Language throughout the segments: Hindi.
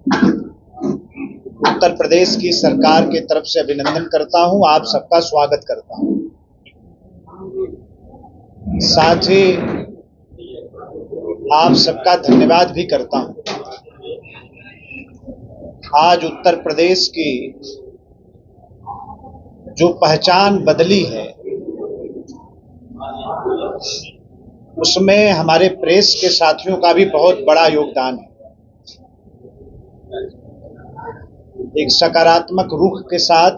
उत्तर प्रदेश की सरकार की तरफ से अभिनंदन करता हूं, आप सबका स्वागत करता हूं। साथ ही आप सबका धन्यवाद भी करता हूं। आज उत्तर प्रदेश की जो पहचान बदली है, उसमें हमारे प्रेस के साथियों का भी बहुत बड़ा योगदान है। एक सकारात्मक रुख के साथ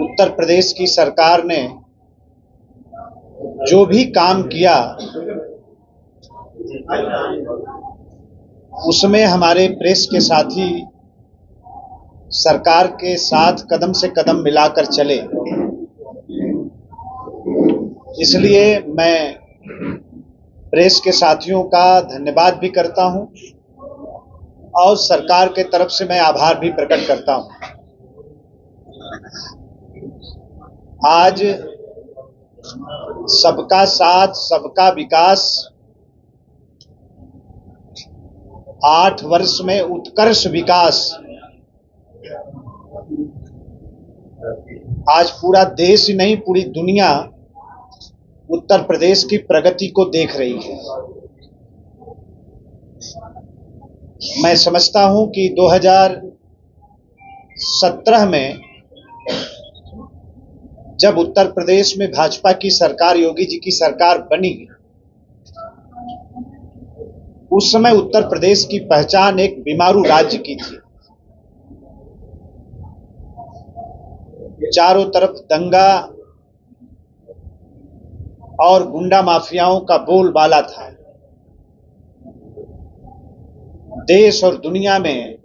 उत्तर प्रदेश की सरकार ने जो भी काम किया, उसमें हमारे प्रेस के साथी सरकार के साथ कदम से कदम मिलाकर चले। इसलिए मैं प्रेस के साथियों का धन्यवाद भी करता हूं और सरकार के तरफ से मैं आभार भी प्रकट करता हूं। आज सबका साथ सबका विकास 8 वर्ष में उत्कर्ष विकास, आज पूरा देश ही नहीं, पूरी दुनिया उत्तर प्रदेश की प्रगति को देख रही है। मैं समझता हूं कि 2017 में जब उत्तर प्रदेश में भाजपा की सरकार, योगी जी की सरकार बनी, उस समय उत्तर प्रदेश की पहचान एक बीमारू राज्य की थी। चारों तरफ दंगा और गुंडा माफियाओं का बोलबाला था। देश और दुनिया में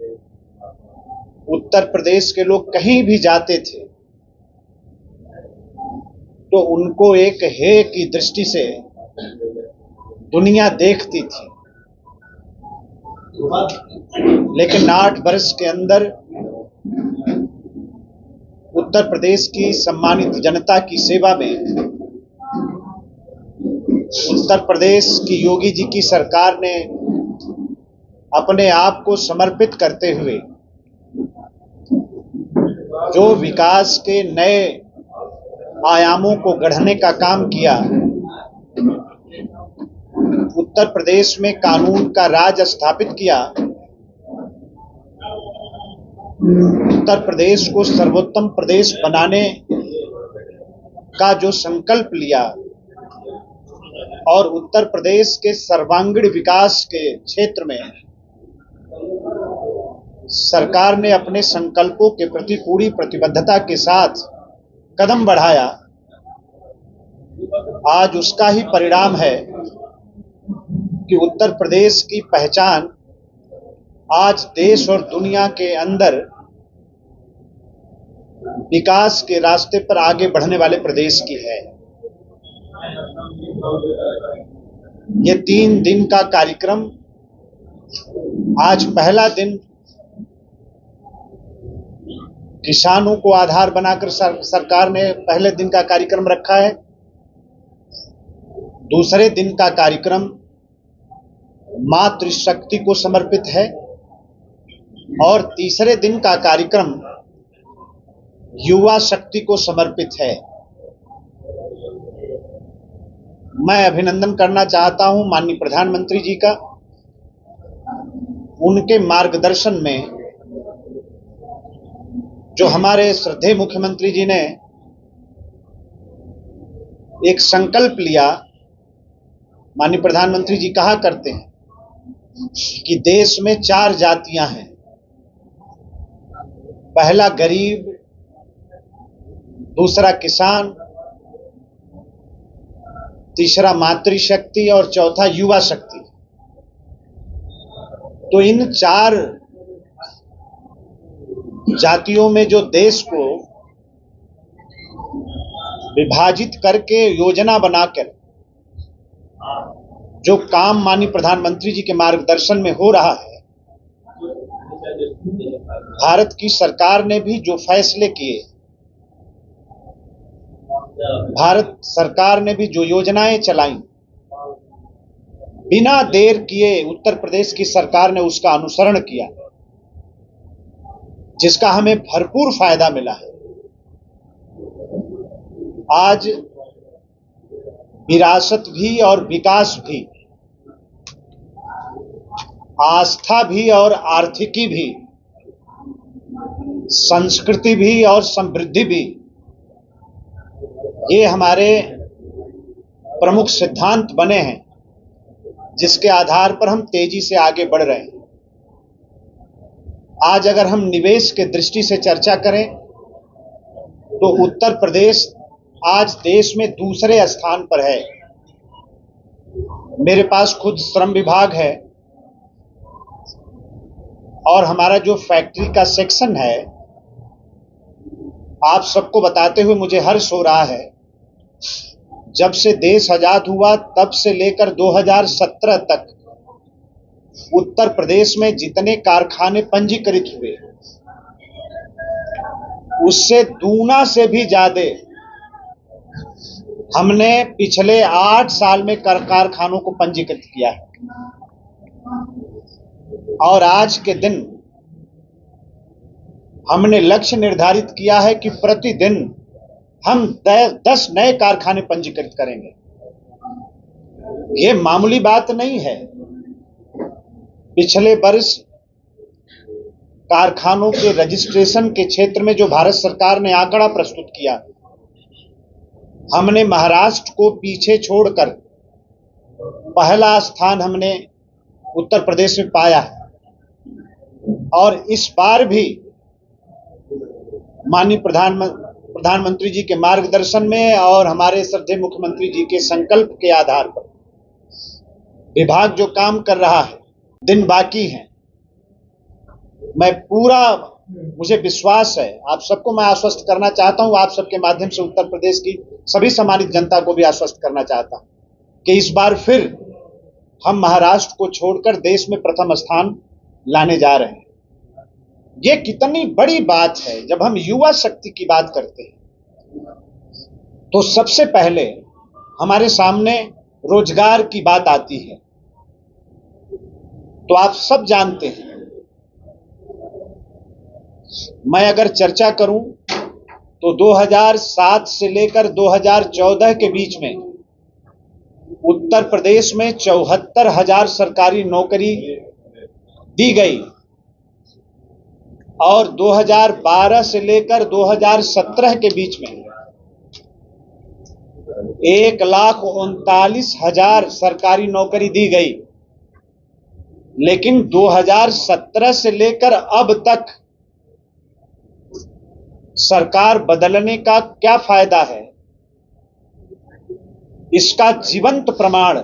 उत्तर प्रदेश के लोग कहीं भी जाते थे तो उनको एक हेय की दृष्टि से दुनिया देखती थी। लेकिन 8 वर्ष के अंदर उत्तर प्रदेश की सम्मानित जनता की सेवा में उत्तर प्रदेश की योगी जी की सरकार ने अपने आप को समर्पित करते हुए जो विकास के नए आयामों को गढ़ने का काम किया, उत्तर प्रदेश में कानून का राज स्थापित किया, उत्तर प्रदेश को सर्वोत्तम प्रदेश बनाने का जो संकल्प लिया और उत्तर प्रदेश के सर्वांगीण विकास के क्षेत्र में सरकार ने अपने संकल्पों के प्रति पूरी प्रतिबद्धता के साथ कदम बढ़ाया, आज उसका ही परिणाम है कि उत्तर प्रदेश की पहचान आज देश और दुनिया के अंदर विकास के रास्ते पर आगे बढ़ने वाले प्रदेश की है। ये 3 दिन का कार्यक्रम, आज पहला दिन किसानों को आधार बनाकर सरकार ने पहले दिन का कार्यक्रम रखा है। दूसरे दिन का कार्यक्रम मातृशक्ति को समर्पित है और तीसरे दिन का कार्यक्रम युवा शक्ति को समर्पित है। मैं अभिनंदन करना चाहता हूं माननीय प्रधानमंत्री जी का। उनके मार्गदर्शन में जो हमारे श्रद्धेय मुख्यमंत्री जी ने एक संकल्प लिया, माननीय प्रधानमंत्री जी कहा करते हैं कि देश में 4 जातियां हैं। पहला गरीब, दूसरा किसान, तीसरा मातृशक्ति और चौथा युवा शक्ति। तो इन 4 जातियों में जो देश को विभाजित करके योजना बनाकर जो काम माननीय प्रधानमंत्री जी के मार्गदर्शन में हो रहा है, भारत की सरकार ने भी जो फैसले किए, भारत सरकार ने भी जो योजनाएं चलाई, बिना देर किए उत्तर प्रदेश की सरकार ने उसका अनुसरण किया, जिसका हमें भरपूर फायदा मिला है। आज विरासत भी और विकास भी, आस्था भी और आर्थिकी भी, संस्कृति भी और समृद्धि भी, ये हमारे प्रमुख सिद्धांत बने हैं, जिसके आधार पर हम तेजी से आगे बढ़ रहे हैं। आज अगर हम निवेश के दृष्टि से चर्चा करें तो उत्तर प्रदेश आज देश में दूसरे स्थान पर है। मेरे पास खुद श्रम विभाग है और हमारा जो फैक्ट्री का सेक्शन है, आप सबको बताते हुए मुझे हर्ष हो रहा है, जब से देश आजाद हुआ तब से लेकर 2017 तक उत्तर प्रदेश में जितने कारखाने पंजीकृत हुए, उससे दूना से भी ज्यादा हमने पिछले 8 साल में कारखानों को पंजीकृत किया है। और आज के दिन हमने लक्ष्य निर्धारित किया है कि प्रतिदिन हम 10 नए कारखाने पंजीकृत करेंगे। ये मामूली बात नहीं है। पिछले वर्ष कारखानों के रजिस्ट्रेशन के क्षेत्र में जो भारत सरकार ने आंकड़ा प्रस्तुत किया, हमने महाराष्ट्र को पीछे छोड़कर पहला स्थान हमने उत्तर प्रदेश में पाया है। और इस बार भी माननीय प्रधानमंत्री जी के मार्गदर्शन में और हमारे श्रद्धेय मुख्यमंत्री जी के संकल्प के आधार पर विभाग जो काम कर रहा है, दिन बाकी हैं। मुझे विश्वास है, आप सबको मैं आश्वस्त करना चाहता हूं, आप सबके माध्यम से उत्तर प्रदेश की सभी सम्मानित जनता को भी आश्वस्त करना चाहता हूं कि इस बार फिर हम महाराष्ट्र को छोड़कर देश में प्रथम स्थान लाने जा रहे हैं। ये कितनी बड़ी बात है। जब हम युवा शक्ति की बात करते हैं तो सबसे पहले हमारे सामने रोजगार की बात आती है। तो आप सब जानते हैं, मैं अगर चर्चा करूं तो 2007 से लेकर 2014 के बीच में उत्तर प्रदेश में 74,000 सरकारी नौकरी दी गई और 2012 से लेकर 2017 के बीच में 1,39,000 सरकारी नौकरी दी गई। लेकिन 2017 से लेकर अब तक सरकार बदलने का क्या फायदा है? इसका जीवंत प्रमाण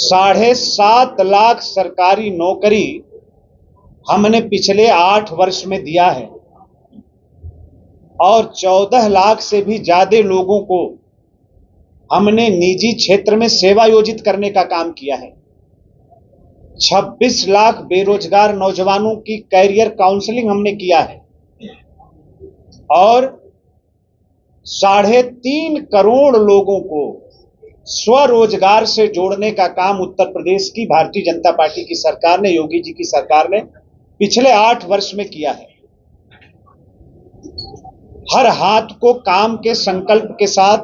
7.5 लाख सरकारी नौकरी हमने पिछले 8 वर्ष में दिया है और 14 लाख से भी ज्यादा लोगों को हमने निजी क्षेत्र में सेवायोजित करने का काम किया है। 26 लाख बेरोजगार नौजवानों की कैरियर काउंसलिंग हमने किया है और 3.5 करोड़ लोगों को स्वरोजगार से जोड़ने का काम उत्तर प्रदेश की भारतीय जनता पार्टी की सरकार ने, योगी जी की सरकार ने पिछले 8 वर्ष में किया है। हर हाथ को काम के संकल्प के साथ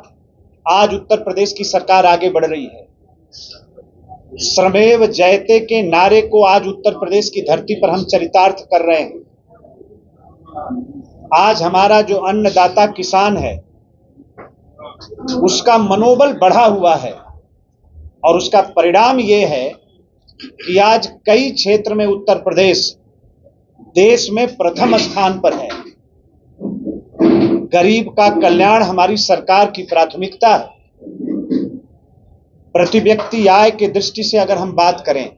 आज उत्तर प्रदेश की सरकार आगे बढ़ रही है। श्रमेव जयते के नारे को आज उत्तर प्रदेश की धरती पर हम चरितार्थ कर रहे हैं। आज हमारा जो अन्नदाता किसान है, उसका मनोबल बढ़ा हुआ है और उसका परिणाम यह है कि आज कई क्षेत्र में उत्तर प्रदेश देश में प्रथम स्थान पर है। गरीब का कल्याण हमारी सरकार की प्राथमिकता है। प्रति व्यक्ति आय की दृष्टि से अगर हम बात करें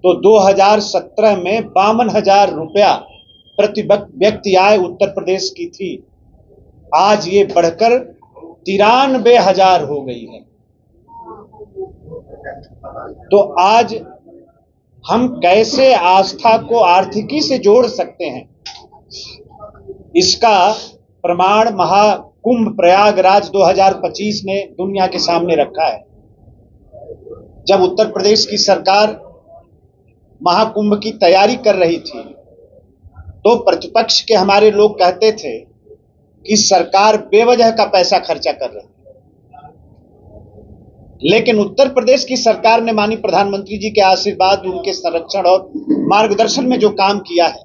तो 2017 में 52,000 रुपया प्रति व्यक्ति आय उत्तर प्रदेश की थी। आज ये बढ़कर 93,000 हो गई है। तो आज हम कैसे आस्था को आर्थिकी से जोड़ सकते हैं, इसका प्रमाण महाकुंभ प्रयागराज 2025 ने दुनिया के सामने रखा है। जब उत्तर प्रदेश की सरकार महाकुंभ की तैयारी कर रही थी तो प्रतिपक्ष के हमारे लोग कहते थे कि सरकार बेवजह का पैसा खर्चा कर रही है। लेकिन उत्तर प्रदेश की सरकार ने माननीय प्रधानमंत्री जी के आशीर्वाद, उनके संरक्षण और मार्गदर्शन में जो काम किया है,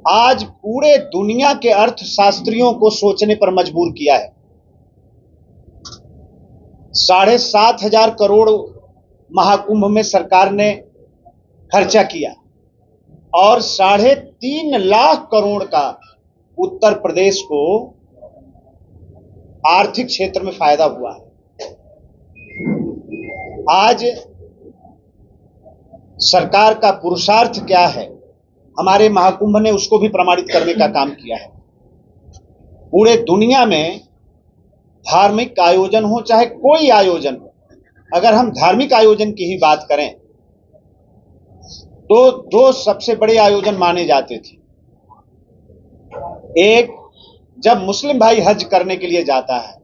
आज पूरे दुनिया के अर्थशास्त्रियों को सोचने पर मजबूर किया है। 7,500 करोड़ महाकुंभ में सरकार ने खर्चा किया और 3.5 लाख करोड़ का उत्तर प्रदेश को आर्थिक क्षेत्र में फायदा हुआ है। आज सरकार का पुरुषार्थ क्या है, हमारे महाकुंभ ने उसको भी प्रमाणित करने का काम किया है। पूरे दुनिया में धार्मिक आयोजन हो चाहे कोई आयोजन हो, अगर हम धार्मिक आयोजन की ही बात करें तो 2 सबसे बड़े आयोजन माने जाते थे। एक, जब मुस्लिम भाई हज करने के लिए जाता है,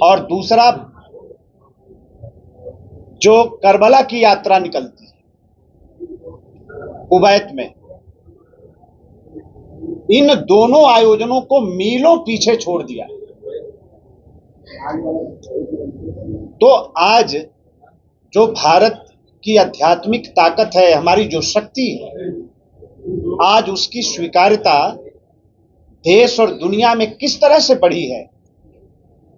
और दूसरा जो करबला की यात्रा निकलती है कुवैत में। इन दोनों आयोजनों को मीलों पीछे छोड़ दिया। तो आज जो भारत की आध्यात्मिक ताकत है, हमारी जो शक्ति है, आज उसकी स्वीकार्यता देश और दुनिया में किस तरह से बढ़ी है,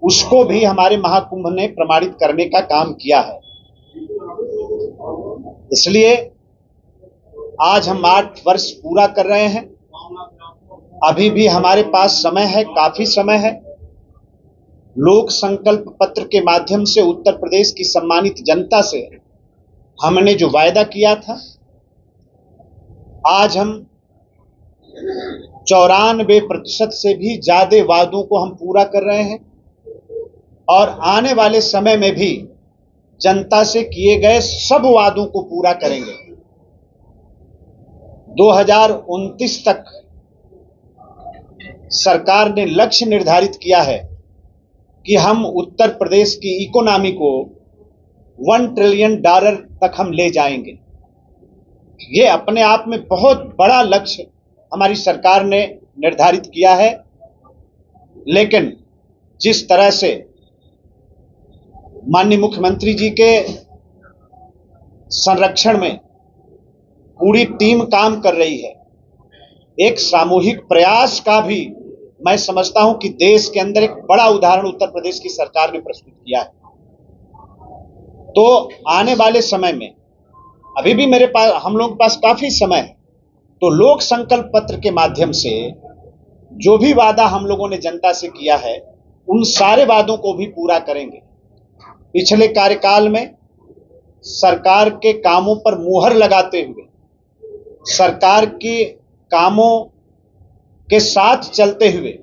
उसको भी हमारे महाकुंभ ने प्रमाणित करने का काम किया है। इसलिए आज हम 8 वर्ष पूरा कर रहे हैं। अभी भी हमारे पास समय है, काफी समय है। लोक संकल्प पत्र के माध्यम से उत्तर प्रदेश की सम्मानित जनता से हमने जो वायदा किया था, आज हम 94% से भी ज्यादा वादों को हम पूरा कर रहे हैं और आने वाले समय में भी जनता से किए गए सब वादों को पूरा करेंगे। 2029 तक सरकार ने लक्ष्य निर्धारित किया है कि हम उत्तर प्रदेश की इकोनॉमी को $1 ट्रिलियन तक हम ले जाएंगे। ये अपने आप में बहुत बड़ा लक्ष्य हमारी सरकार ने निर्धारित किया है। लेकिन जिस तरह से माननीय मुख्यमंत्री जी के संरक्षण में पूरी टीम काम कर रही है, एक सामूहिक प्रयास का भी मैं समझता हूं कि देश के अंदर एक बड़ा उदाहरण उत्तर प्रदेश की सरकार ने प्रस्तुत किया है। तो आने वाले समय में अभी भी हम लोगों के पास काफी समय है, तो लोक संकल्प पत्र के माध्यम से जो भी वादा हम लोगों ने जनता से किया है, उन सारे वादों को भी पूरा करेंगे। पिछले कार्यकाल में सरकार के कामों पर मुहर लगाते हुए, सरकार के कामों के साथ चलते हुए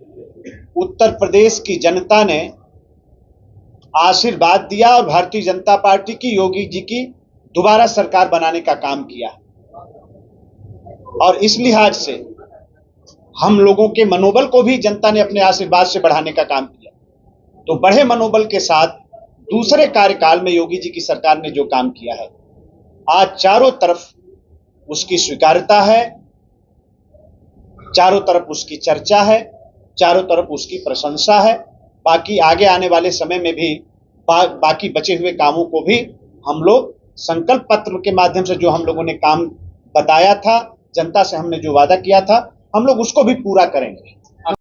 उत्तर प्रदेश की जनता ने आशीर्वाद दिया और भारतीय जनता पार्टी की, योगी जी की दोबारा सरकार बनाने का काम किया। और इस लिहाज से हम लोगों के मनोबल को भी जनता ने अपने आशीर्वाद से बढ़ाने का काम किया। तो बढ़े मनोबल के साथ दूसरे कार्यकाल में योगी जी की सरकार ने जो काम किया है, आज चारों तरफ उसकी स्वीकार्यता है, चारों तरफ उसकी चर्चा है, चारों तरफ उसकी प्रशंसा है। बाकी आगे आने वाले समय में भी बाकी बचे हुए कामों को भी हम लोग संकल्प पत्र के माध्यम से जो हम लोगों ने काम बताया था, जनता से हमने जो वादा किया था, हम लोग उसको भी पूरा करेंगे।